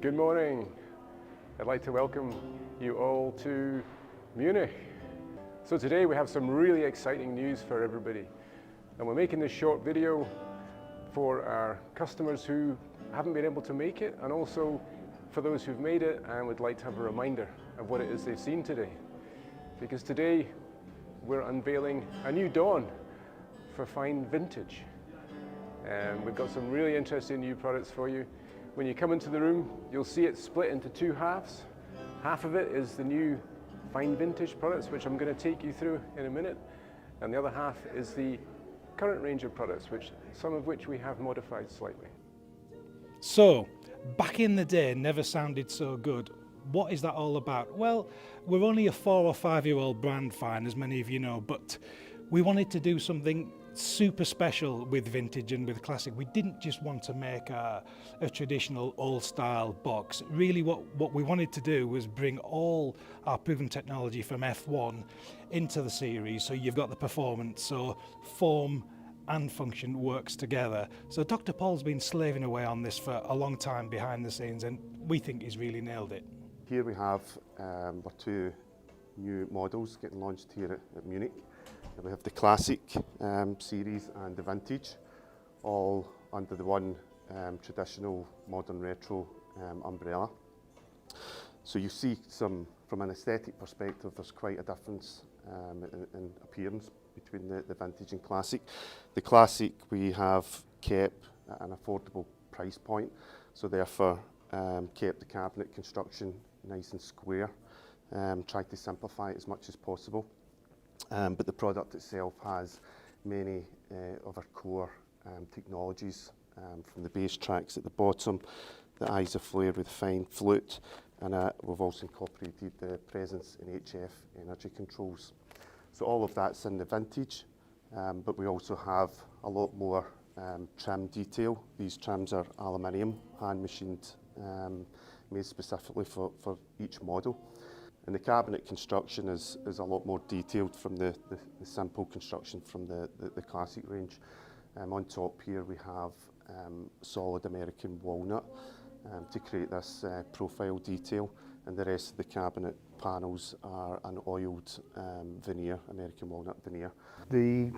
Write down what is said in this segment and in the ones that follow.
Good morning. I'd like to welcome you all to Munich. So today we have some really exciting news for everybody. And we're making this short video for our customers who haven't been able to make it, and also for those who've made it and would like to have a reminder of what it is they've seen today. Because today we're unveiling a new dawn for Fyne Vintage. And we've got some really interesting new products for you. When you come into the room, you'll see it split into two halves. Half of it is the new Fyne Vintage products, which I'm going to take you through in a minute. And the other half is the current range of products, some of which we have modified slightly. So, back in the day never sounded so good. What is that all about? Well, we're only a 4 or 5 year old brand, Fyne, as many of you know, but we wanted to do something super special with vintage and with classic. We didn't just want to make a traditional old style box. Really what we wanted to do was bring all our proven technology from F1 into the series, so you've got the performance, so form and function works together. So Dr. Paul's been slaving away on this for a long time behind the scenes, and we think he's really nailed it. Here we have our two new models getting launched here at Munich. We have the Classic series and the Vintage, all under the one traditional modern retro umbrella. So you see from an aesthetic perspective, there's quite a difference in appearance between the Vintage and Classic. The Classic we have kept at an affordable price point, so therefore kept the cabinet construction nice and square, tried to simplify it as much as possible. But the product itself has many of our core technologies, from the bass tracks at the bottom, the IsoFlare with fine flute, and we've also incorporated the presence in HF energy controls. So all of that's in the Vintage, but we also have a lot more trim detail. These trims are aluminium, hand machined, made specifically for each model. And the cabinet construction is a lot more detailed from the simple construction from the Classic range. On top here we have solid American walnut to create this profile detail, and the rest of the cabinet panels are an oiled veneer, American walnut veneer. The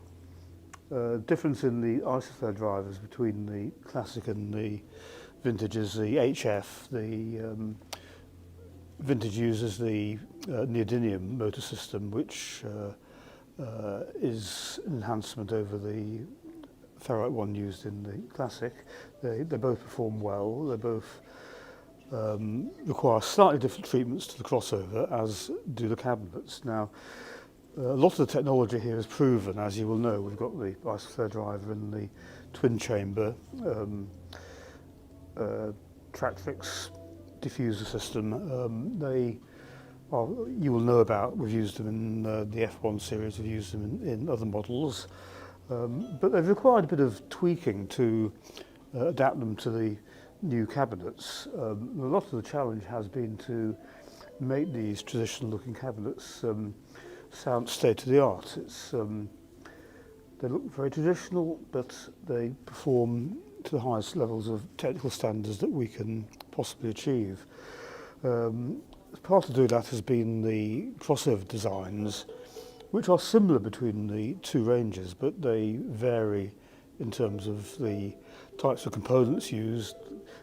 difference in the IsoFlare drivers between the Classic and the Vintage is the HF. The Vintage uses the neodymium motor system, which is an enhancement over the ferrite one used in the Classic. They both perform well. They both require slightly different treatments to the crossover, as do the cabinets. Now, a lot of the technology here is proven, as you will know. We've got the IsoFlare driver and the twin chamber Tractrix diffuser system. You will know about. We've used them in the F1 series, we've used them in other models, but they've required a bit of tweaking to adapt them to the new cabinets. A lot of the challenge has been to make these traditional looking cabinets sound state of the art. They look very traditional, but they perform to the highest levels of technical standards that we can possibly achieve. Part of doing that has been the crossover designs, which are similar between the two ranges, but they vary in terms of the types of components used.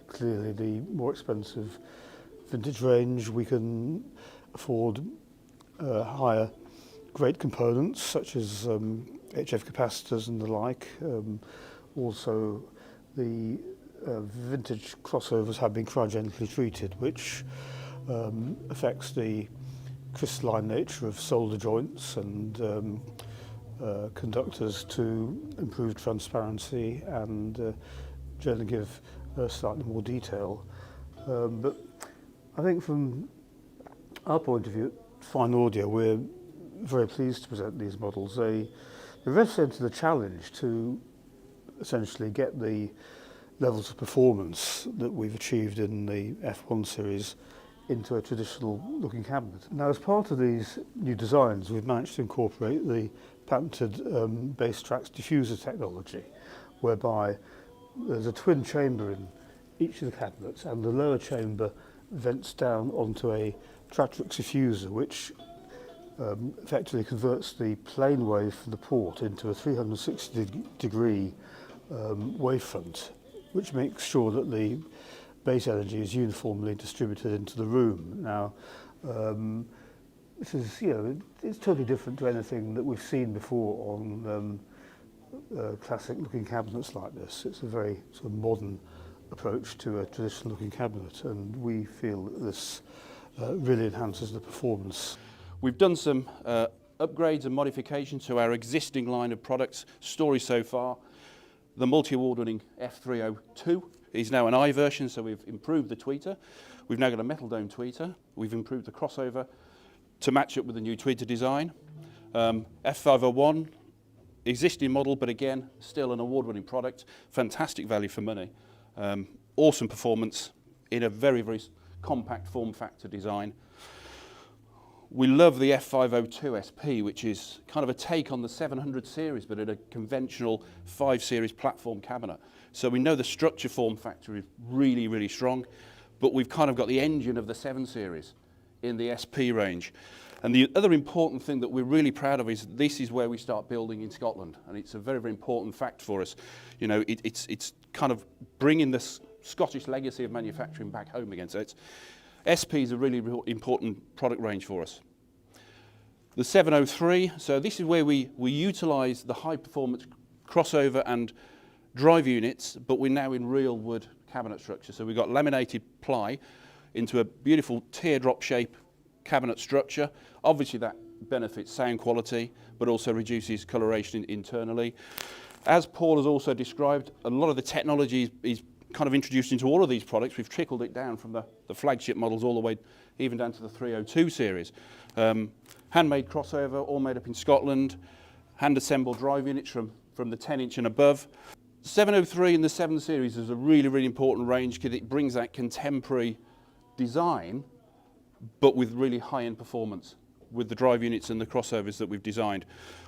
Clearly, the more expensive Vintage range, we can afford higher grade components such as HF capacitors and the like. Also, the Vintage crossovers have been cryogenically treated, which affects the crystalline nature of solder joints and conductors to improve transparency and generally give slightly more detail. But I think from our point of view at Fyne Audio, we're very pleased to present these models. They represent the challenge to essentially get the levels of performance that we've achieved in the F1 series into a traditional looking cabinet. Now, as part of these new designs, we've managed to incorporate the patented bass tracks diffuser technology, whereby there's a twin chamber each of the cabinets, and the lower chamber vents down onto a Tractrix diffuser, which effectively converts the plane wave from the port into a 360-degree wavefront, which makes sure that the base energy is uniformly distributed into the room. Now, this is, it's totally different to anything that we've seen before on classic-looking cabinets like this. It's a very sort of modern approach to a traditional-looking cabinet, and we feel that this really enhances the performance. We've done some upgrades and modifications to our existing line of products. Story so far, the multi-award-winning F502 is now an I version, so we've improved the tweeter. We've now got a metal dome tweeter. We've improved the crossover to match up with the new tweeter design. F501, existing model, but again, still an award-winning product. Fantastic value for money. Awesome performance in a very, very compact form factor design. We love the F502 Sp, which is kind of a take on the 700 series, but in a conventional 5 series platform cabinet. So we know the structure form factor is really, really strong, but we've kind of got the engine of the 7 series in the Sp range. And the other important thing that we're really proud of is this is where we start building in Scotland, and it's a very, very important fact for us. You know, it's kind of bringing this Scottish legacy of manufacturing back home again. So SP is a really important product range for us. The 703, so this is where we utilise the high performance crossover and drive units, but we're now in real wood cabinet structure. So we've got laminated ply into a beautiful teardrop shape cabinet structure. Obviously that benefits sound quality, but also reduces coloration internally. As Paul has also described, a lot of the technology is kind of introduced into all of these products. We've trickled it down from the flagship models all the way even down to the 302 series. Handmade crossover, all made up in Scotland. Hand-assembled drive units from the 10-inch and above. 703 and the 7 series is a really, really important range because it brings that contemporary design, but with really high-end performance with the drive units and the crossovers that we've designed.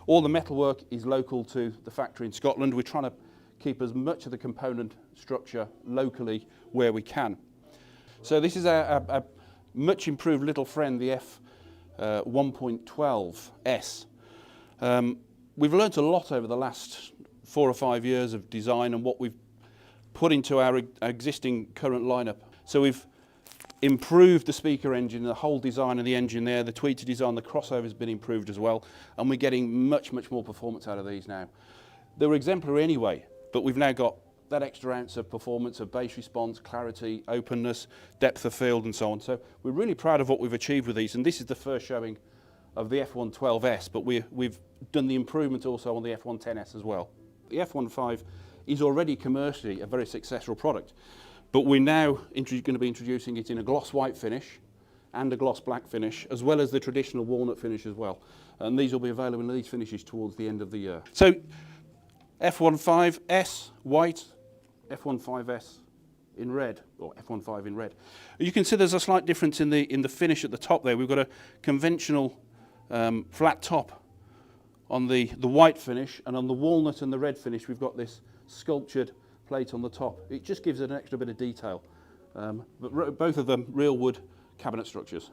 All the metalwork is local to the factory in Scotland. We're trying to keep as much of the component structure locally where we can. So this is a much improved little friend, the F1.12 S. We've learnt a lot over the last 4 or 5 years of design and what we've put into our existing current lineup. So we've improved the speaker engine, the whole design of the engine there, the tweeter design, the crossover has been improved as well, and we're getting much, much more performance out of these now. They were exemplary anyway, but we've now got that extra ounce of performance, of bass response, clarity, openness, depth of field and so on. So we're really proud of what we've achieved with these, and this is the first showing of the F112S, but we've done the improvement also on the F110S as well. The F15 is already commercially a very successful product, but we're now going to be introducing it in a gloss white finish and a gloss black finish, as well as the traditional walnut finish as well. And these will be available in these finishes towards the end of the year. So F15S white, F15S in red, or F15 in red. You can see there's a slight difference in the finish at the top there. We've got a conventional flat top on the white finish, and on the walnut and the red finish we've got this sculptured plate on the top. It just gives it an extra bit of detail. But both of them real wood cabinet structures.